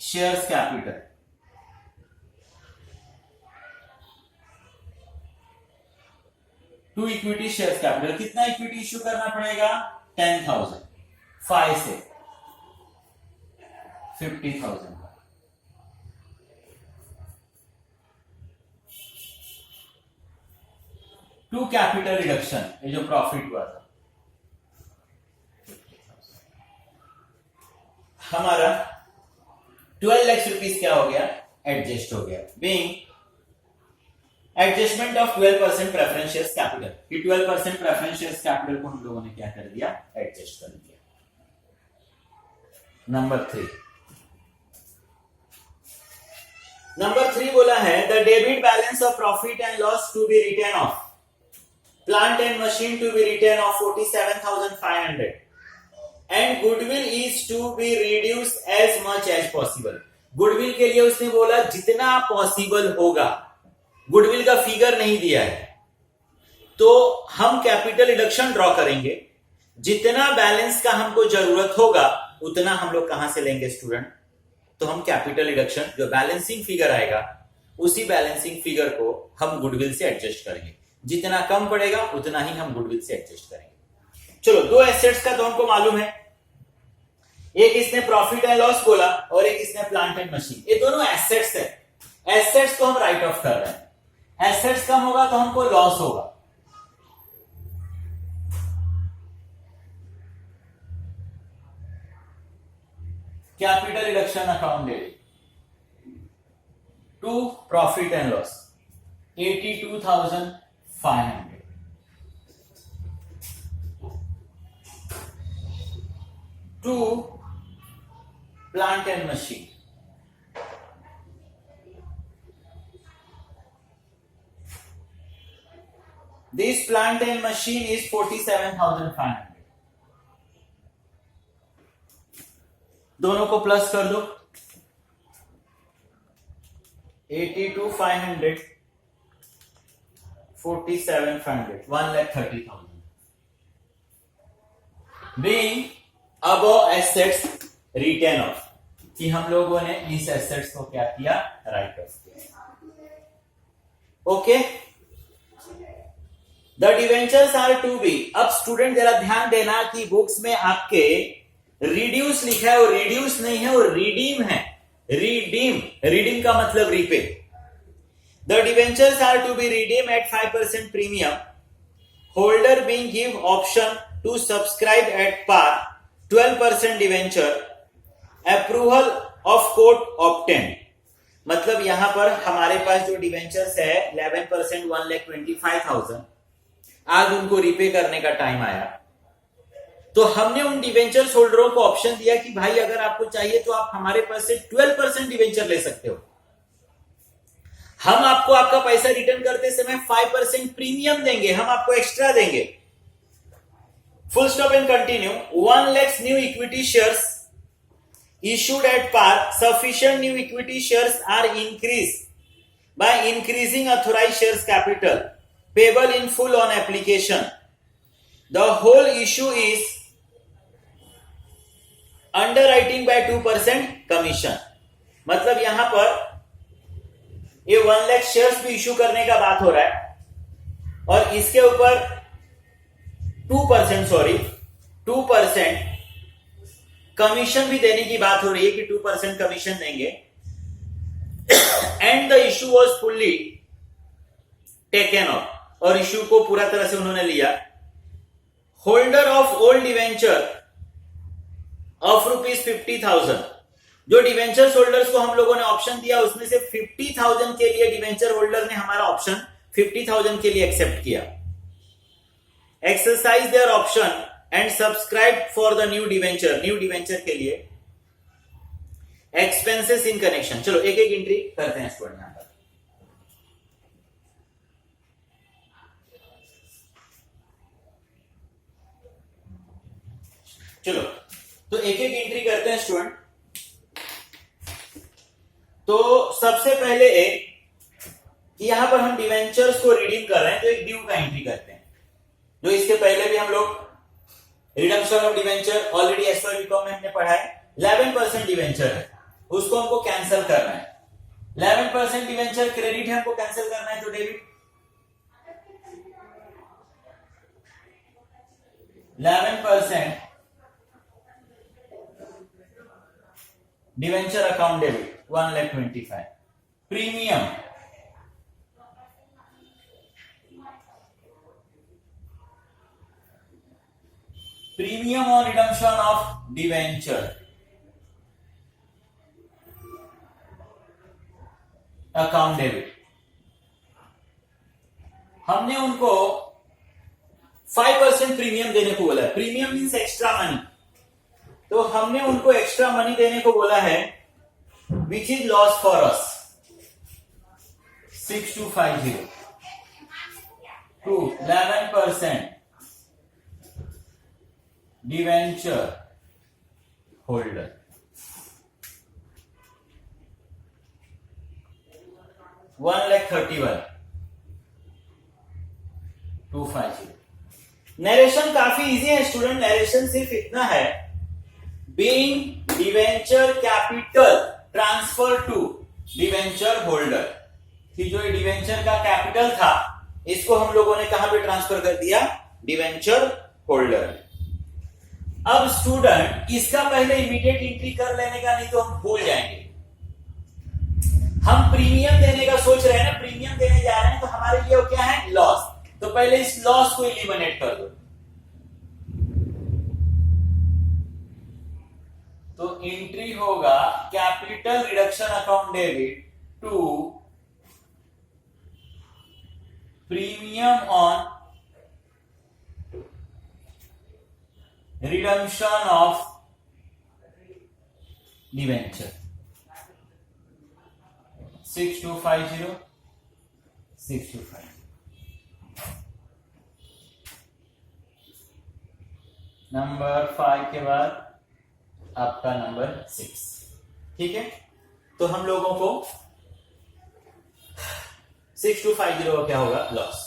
Shares capital, two equity shares capital, कितना equity issue करना पड़ेगा? 10,000, 5 से 50,000। टू कैपिटल रिडक्शन, ये जो प्रॉफिट हुआ था हमारा 12 लाख रुपीस क्या हो गया? एडजस्ट हो गया। Being adjustment of 12% preference shares capital, कि 12% प्रेफरेंस शेयर्स कैपिटल को हम लोगों ने क्या कर दिया? एडजस्ट कर दिया। नंबर 3 बोला है the debit balance of profit and loss to be written off plant and machine to be written of 47,500 and goodwill is to be reduced as much as possible। Goodwill के लिए उसने बोला जितना possible होगा, goodwill का figure नहीं दिया है, तो हम कैपिटल रिडक्शन ड्रॉ करेंगे। जितना बैलेंस का हमको जरूरत होगा उतना हम लोग कहां से लेंगे स्टूडेंट? तो हम कैपिटल रिडक्शन, जो बैलेंसिंग फिगर आएगा उसी बैलेंसिंग फिगर को हम गुडविल से एडजस्ट करेंगे। जितना कम पड़ेगा उतना ही हम गुडविल से एडजस्ट करेंगे। चलो, दो एसेट्स का तो हमको मालूम है, एक इसने प्रॉफिट एंड लॉस बोला और एक इसने प्लांट एंड मशीन। ये दोनों एसेट्स है, एसेट्स को हम राइट ऑफ कर रहे हैं। एसेट्स कम होगा तो हमको लॉस होगा। Capital reduction account debit to profit and loss 82,500 to plant and machine, this plant and machine is 47,500। दोनों को प्लस कर दो, 82,500 47,500 1,30,000 being above assets written off, कि हम लोगों ने इस एसेट्स को क्या किया? राइट ऑफ किया। Okay, the debentures are to be. अब स्टूडेंट जरा ध्यान देना कि बुक्स में आपके रिड्यूस लिखा है, वो रिड्यूस नहीं है, वो रिडीम है। रिडीम, रिडीम का मतलब repay. The debentures are to be redeemed at 5% premium. Holder being give option to subscribe at par 12% debenture. Approval of court obtained. मतलब यहां पर हमारे पास जो डिवेंचर्स है 11% 1,25,000, आज उनको रिपे करने का टाइम आया, तो हमने उन डिवेंचर्स होल्डरों को ऑप्शन दिया कि भाई अगर आपको चाहिए तो आप हमारे पास से 12% डिवेंचर ले सकते हो। हम आपको आपका पैसा रिटर्न करते समय 5% प्रीमियम देंगे, हम आपको एक्स्ट्रा देंगे। Full stop and continue. 1 lakhs new equity shares issued at par, sufficient new equity shares are increased by increasing authorized shares capital, payable in full on application. The whole issue is underwriting by 2% commission। मतलब यहां पर ये 1 lakh shares भी issue करने का बात हो रहा है और इसके ऊपर 2% कमीशन भी देने की बात हो रही है कि 2% कमीशन देंगे। And the issue was fully taken of, और इश्यू को पूरा तरह से उन्होंने लिया। Holder of old debenture of ₹50,000, जो डिवेंचर होल्डर्स को हम लोगों ने ऑप्शन दिया उसमें से 50,000 के लिए डिवेंचर होल्डर ने हमारा ऑप्शन 50,000 के लिए एक्सेप्ट किया। Exercise their option and subscribe for the new debenture के लिए एक्सपेंसेस इन कनेक्शन। चलो एक एक एंट्री करते हैं स्टूडेंट यहां पर। चलो तो एक एक एंट्री करते हैं स्टूडेंट। तो सबसे पहले यहां पर हम डिवेंचर्स को रिडीम कर रहे हैं, तो एक ड्यू का एंट्री करते हैं। जो इसके पहले भी हम लोग redemption of debenture already as पर बीकॉम में हमने पढ़ा है। 11% डिवेंचर है उसको हमको कैंसिल करना है। 11% डिवेंचर क्रेडिट है, हमको कैंसिल करना है, तो debit. 11% debenture account debit 1,25,000। Premium on redemption of debenture account debit, हमने उनको 5% प्रीमियम देने को बोला है। प्रीमियम मीन्स एक्स्ट्रा मनी, तो हमने उनको एक्स्ट्रा मनी देने को बोला है, which is loss for us 6250 to 11% debenture holder. $1,31,250। Narration काफी इजी है स्टूडेंट, नरेशन सिर्फ इतना है, being debenture capital transfer to debenture holder, कि जो डिवेंचर का कैपिटल था इसको हम लोगों ने कहां पे ट्रांसफर कर दिया, डिवेंचर होल्डर। अब स्टूडेंट इसका पहले इमीडिएट एंट्री कर लेने का, नहीं तो हम भूल जाएंगे। हम प्रीमियम देने का सोच रहे हैं ना, प्रीमियम देने जा रहे हैं, तो हमारे लिए वो क्या है, लॉस। तो पहले इस लॉस को एलिमिनेट कर दो, तो एंट्री होगा capital reduction account debit to premium on redemption of debenture 6250 625। Number 5 के बाद आपका नंबर 6, ठीक है। तो हम लोगों को 6250 क्या होगा, लॉस।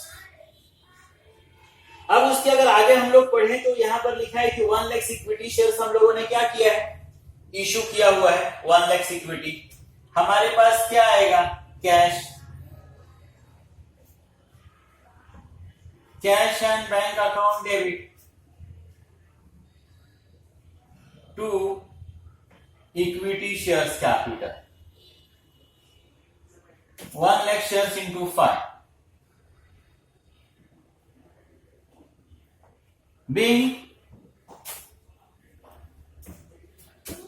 अब उसके अगर आगे हम लोग पढ़ें तो यहां पर लिखा है कि 1 लाख इक्विटी शेयर्स हम लोगों ने क्या किया है, इशू किया हुआ है 1 लाख इक्विटी। हमारे पास क्या आएगा, cash and bank account debit to equity shares capital 1 lakh shares into 5, being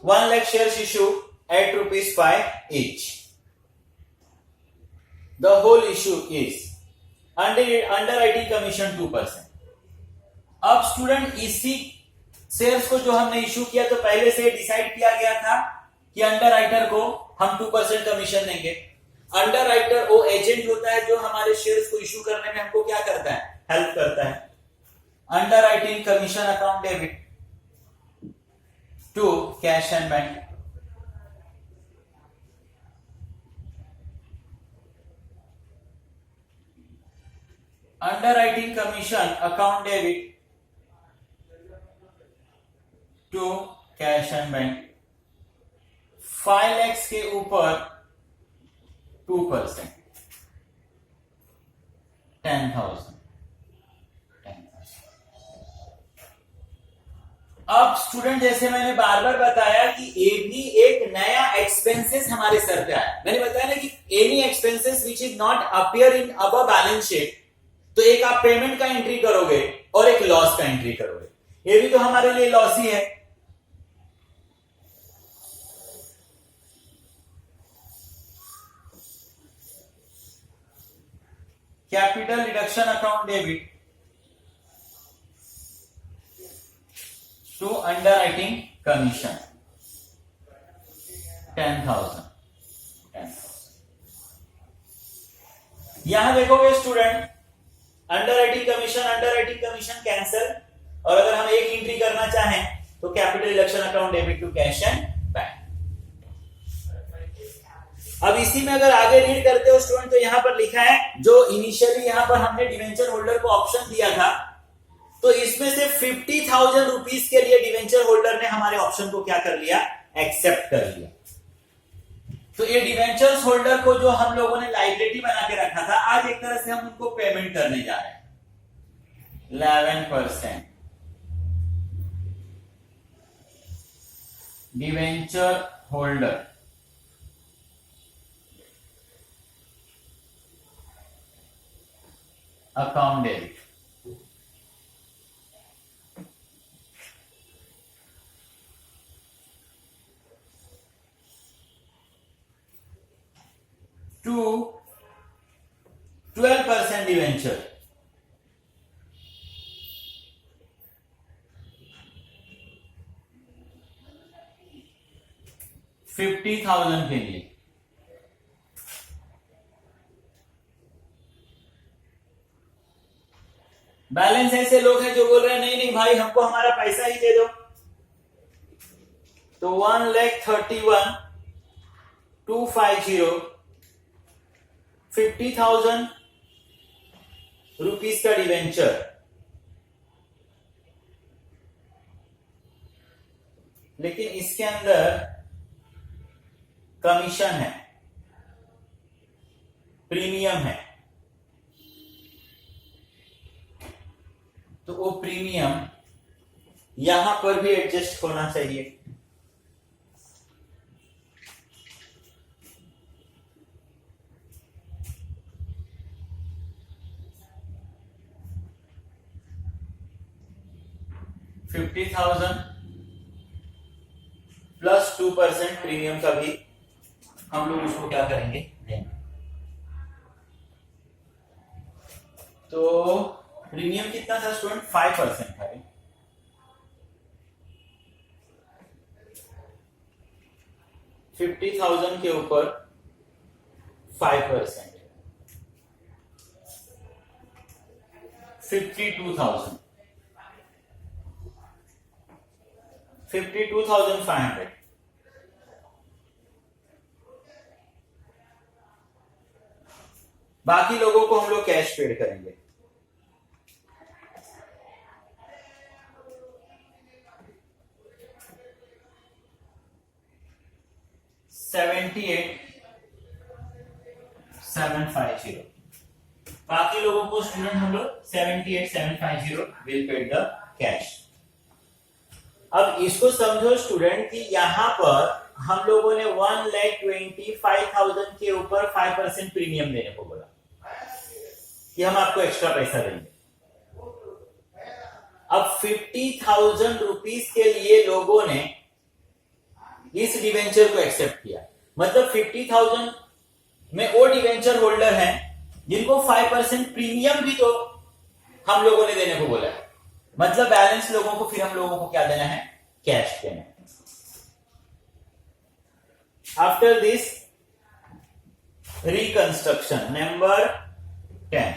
1 lakh shares issue at ₹5 each. The whole issue is underwriting commission 2%. अब स्टूडेंट इसी शेयर्स को जो हमने इशू किया, तो पहले से डिसाइड किया गया था कि अंडर राइटर को हम 2% कमीशन देंगे। अंडर राइटर वो एजेंट होता है जो हमारे शेयर्स को इशू करने में हमको क्या करता है, हेल्प करता है। Underwriting commission account debit to cash and bank, underwriting commission account debit to cash and bank 5 lakhs के ऊपर 2% 10,000। अब स्टूडेंट जैसे मैंने बार बार बताया कि एनी एक नया एक्सपेंसेस हमारे सर पे आया। मैंने बताया ना कि any expenses which is not appear in above balance sheet, तो एक आप पेमेंट का एंट्री करोगे और एक लॉस का एंट्री करोगे। ये भी तो हमारे लिए लॉस ही है। Capital reduction account debit to underwriting commission 10,000। यहां देखोगे स्टूडेंट, अंडरराइटिंग कमीशन कैंसिल, और अगर हम एक एंट्री करना चाहें तो capital reduction account debit to cash and bank. अब इसी में अगर आगे रीड करते हो स्टूडेंट, तो यहां पर लिखा है जो इनिशियली यहां पर हमने डिवेंचर होल्डर को ऑप्शन दिया था, तो इसमें से 50,000 रुपीस के लिए डिवेंचर होल्डर ने हमारे ऑप्शन को क्या कर लिया, एक्सेप्ट कर लिया। तो ये डिवेंचर्स होल्डर को जो हम लोगों ने लाइबिलिटी बना के रखा था, आज एक तरह से हम उनको पेमेंट करने जा रहे हैं 11%। Debenture holder account debit. To 12% debenture, $50,000 के लिए। बैलेंस ऐसे लोग हैं जो बोल रहे हैं नहीं नहीं भाई हमको हमारा पैसा ही दे दो, तो 1,31,250 $50,000 रुपीस का डिवेंचर। लेकिन इसके अंदर कमीशन है, प्रीमियम है, तो वो प्रीमियम यहां पर भी एडजस्ट होना चाहिए। $50,000 प्लस 2% प्रीमियम का भी हम लोग उसको क्या करेंगे देंगे। तो प्रीमियम कितना था स्टूडेंट? 5% था। 50,000 के ऊपर 5%, 52,000, 52,500। बाकी लोगों को हम लोग कैश पेड करेंगे। $78,750। बाकी लोगों को स्टूडेंट हम लोग 78,750 विल पेड द कैश। अब इसको समझो स्टूडेंट कि यहां पर हम लोगों ने 1,25,000 के ऊपर 5% प्रीमियम देने को बोला कि हम आपको एक्स्ट्रा पैसा देंगे। अब 50,000 रुपीस के लिए लोगों ने इस डिवेंचर को एक्सेप्ट किया, मतलब 50,000 में वो डिवेंचर होल्डर हैं जिनको 5% प्रीमियम भी तो हम लोगों ने देने को बोला है, मतलब बैलेंस लोगों को फिर हम लोगों को क्या देना है? कैश देना है। After this reconstruction number 10।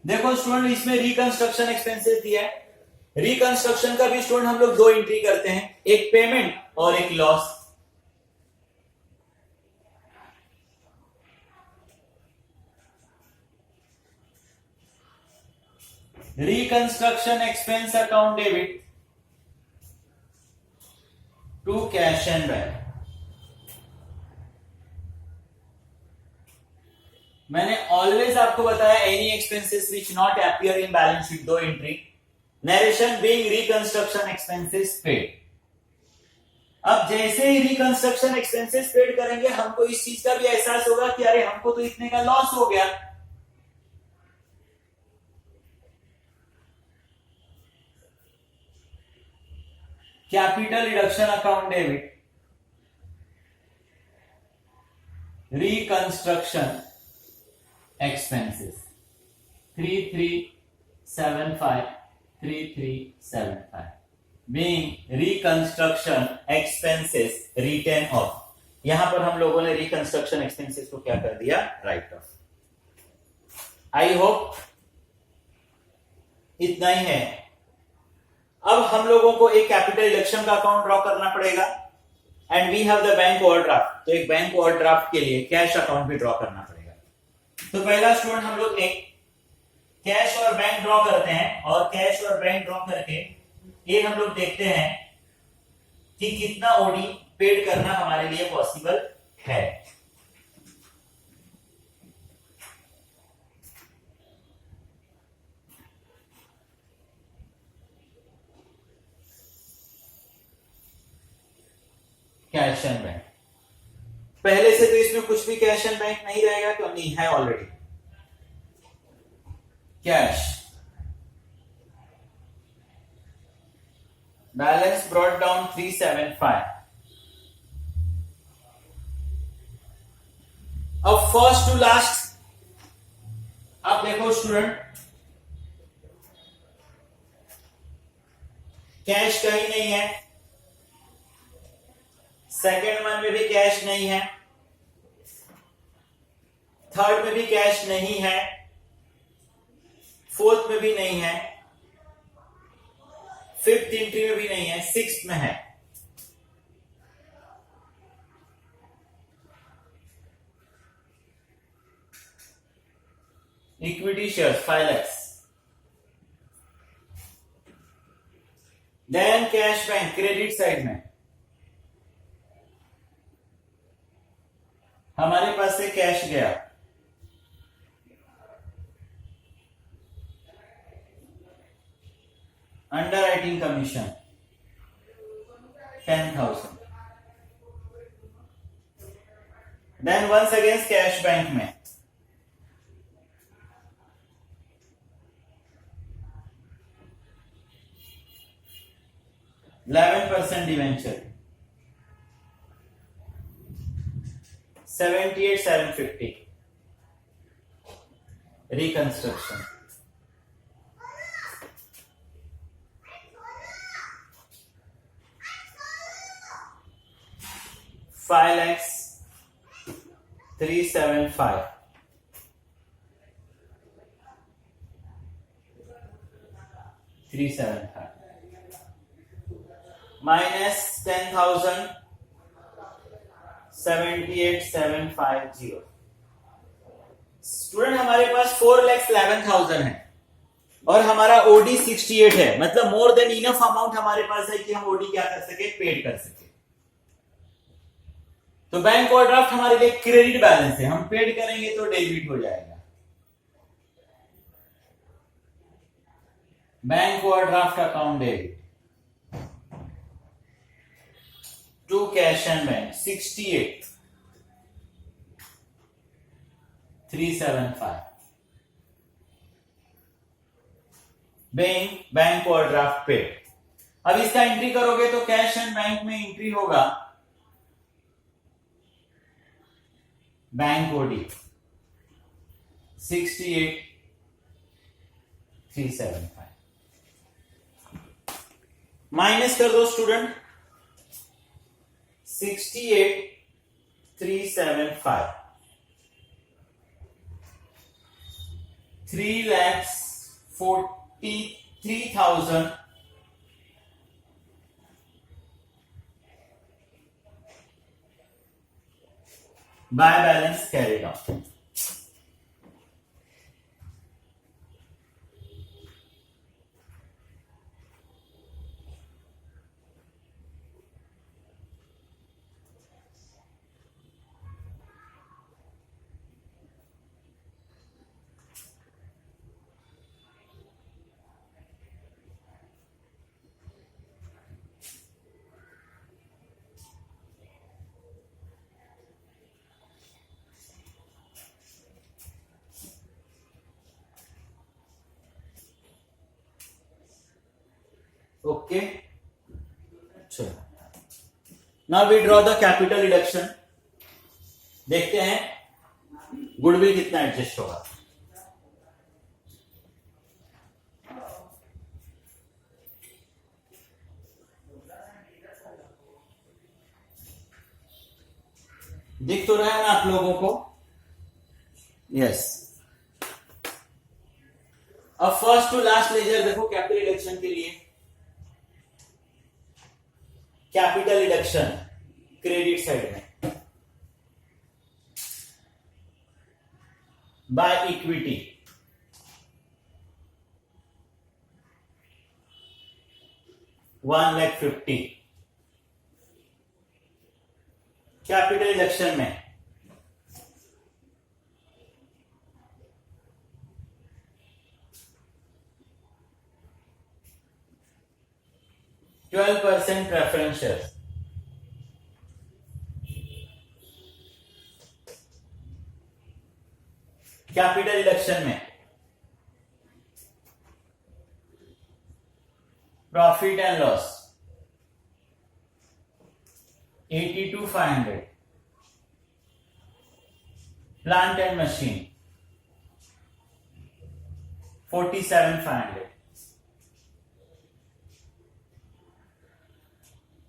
देखो स्टूडेंट इसमें रिकंस्ट्रक्शन एक्सपेंसेस दिया है। रिकंस्ट्रक्शन का भी स्टूडेंट हम लोग दो एंट्री करते हैं, एक पेमेंट और एक loss. Reconstruction expense account debit to cash and bank. मैंने ऑलवेज आपको बताया any expenses which not appear in balance sheet, दो entry. Narration being reconstruction expenses paid. अब जैसे ही रिकंस्ट्रक्शन एक्सपेंसेस पेड करेंगे हमको इस चीज का भी एहसास होगा कि अरे हमको तो इतने का लॉस हो गया। Capital reduction account debit reconstruction expenses 3375 being reconstruction expenses written off। यहां पर हम लोगों ने रिकंस्ट्रक्शन एक्सपेंसेस को क्या कर दिया? Right of. आई होप इतना ही है। अब हम लोगों को एक कैपिटल रिडक्शन का अकाउंट ड्रॉ करना पड़ेगा and we have the bank overdraft. तो एक बैंक ओवरड्राफ्ट के लिए कैश अकाउंट भी ड्रॉ करना पड़ेगा। तो पहला स्टूडेंट हम लोग एक कैश और बैंक ड्रॉ करते हैं और कैश और बैंक ड्रॉ करके ये हम लोग देखते हैं कि कितना ओडी पेड करना हमारे लिए पॉसिबल है। And bank. पहले से तो इसमें कुछ भी कैश एंड बैंक नहीं रहेगा, तो नहीं है already. Cash balance brought down 375। अब फर्स्ट टू लास्ट आप देखो स्टूडेंट, कैश कहीं नहीं है, सेकेंड वन में भी कैश नहीं है, थर्ड में भी कैश नहीं है, फोर्थ में भी नहीं है, फिफ्थ एंट्री में भी नहीं है, सिक्स्थ में है। Equity share 5 lakhs। Then cash bank credit side में हमारे पास से कैश गया, underwriting commission 10,000। Then once against cash bank में %11 डिवेंचर 78,750 रिकंस्ट्रक्शन। ₹5,375 375 माइनस 10,000 78,750। स्टूडेंट हमारे पास 4,11,000 है और हमारा ओडी 68 है, मतलब मोर देन इनफ अमाउंट हमारे पास है कि हम ओडी क्या कर सके, पेड कर सके। तो बैंक ओवरड्राफ्ट हमारे लिए क्रेडिट बैलेंस है, हम पेड करेंगे तो डेबिट हो जाएगा। Bank overdraft account debit to cash and bank 68,375 bank overdraft paid. अब इसका एंट्री करोगे तो कैश एंड बैंक में एंट्री होगा बैंक ओडी 68,375 माइनस कर दो student 68,375 3,43,000 by balance carried on. Okay, चलो now we draw the capital reduction. देखते हैं गुडविल कितना एडजस्ट होगा। दिख तो रहा है ना आप लोगों को? यस। अब फर्स्ट टू लास्ट लेजर देखो कैपिटल रिडक्शन के लिए। कैपिटल रिडक्शन क्रेडिट साइड में बाय इक्विटी 1,50,000। कैपिटल रिडक्शन में %12 प्रेफरेंस शेयर कैपिटल रिडक्शन में profit and loss 82,500, plant and machine 47,500,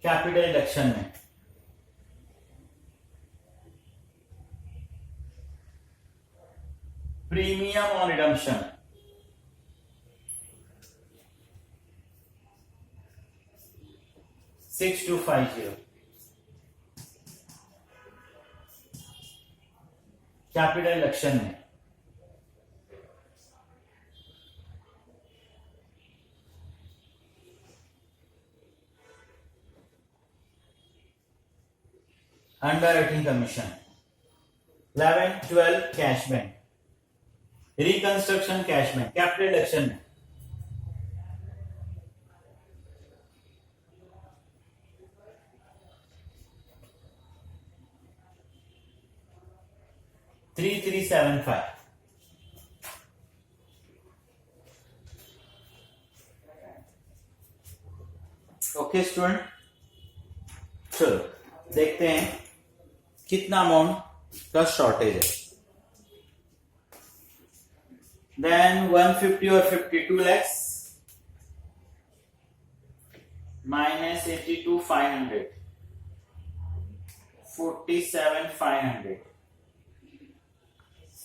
capital reduction में premium on redemption 6250, capital reduction में underwriting commission 11-12 cash bank, reconstruction cash bank, capital reduction में $3,375, okay student. चलो देखते हैं कितना amount का शॉर्टेज है। देन 150 और 52 lakhs minus 82,500, 47,500,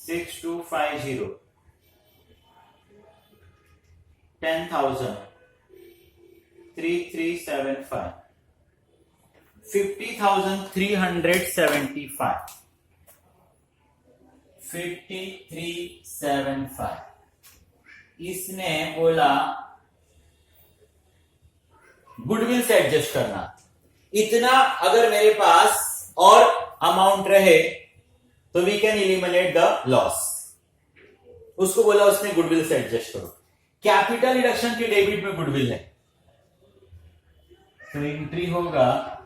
6250, 10,000, 3,375, 50,375, 5375। इसने बोला गुडविल से एडजस्ट करना। इतना अगर मेरे पास और अमाउंट रहे तो we can eliminate the loss. उसको बोला उसने गुडविल से एडजस्ट करो। कैपिटल रिडक्शन की डेबिट में गुडविल है तो एंट्री होगा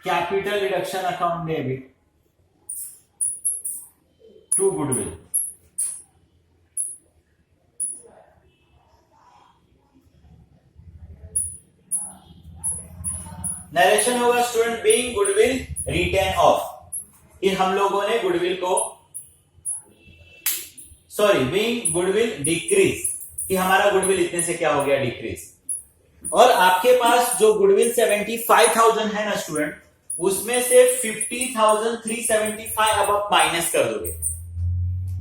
capital reduction account debit to goodwill. Narration होगा student being goodwill written off, कि हम लोगों ने गुडविल को बीइंग गुडविल डिक्रीज, कि हमारा गुडविल इतने से क्या हो गया डिक्रीज। और आपके पास जो गुडविल 75,000 है ना स्टूडेंट, उसमें से 50,375 अब आप माइनस कर दोगे।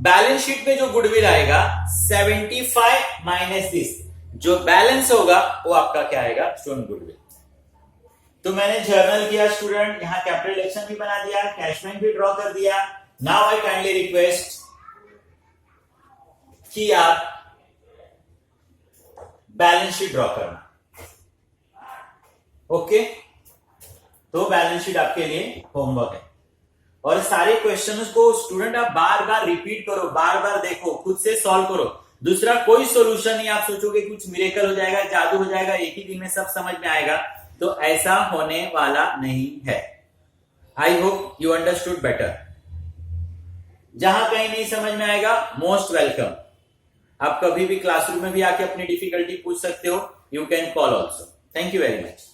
बैलेंस शीट में जो गुडविल आएगा 75 माइनस दिस, जो बैलेंस होगा वो आपका क्या आएगा स्टूडेंट गुडविल। तो मैंने जर्नल किया स्टूडेंट, यहां कैपिटल रिडक्शन भी बना दिया, कैश बैंक भी ड्रॉ कर दिया। नाउ आई काइंडली रिक्वेस्ट कि आप बैलेंस शीट ड्रॉ करना। ओके, तो बैलेंस शीट आपके लिए होमवर्क है। और सारे क्वेश्चंस को स्टूडेंट आप बार बार रिपीट करो, बार बार देखो, खुद से सॉल्व करो। दूसरा कोई सॉल्यूशन नहीं आप सोचोगे कुछ मिरेकल हो जाएगा, जादू हो जाएगा, एक ही दिन में सब समझ में आएगा, तो ऐसा होने वाला नहीं है। I hope you understood better. जहां कहीं नहीं समझ में आएगा मोस्ट वेलकम, आप कभी भी क्लासरूम में भी आके अपनी डिफिकल्टी पूछ सकते हो। You can call also. Thank you very much.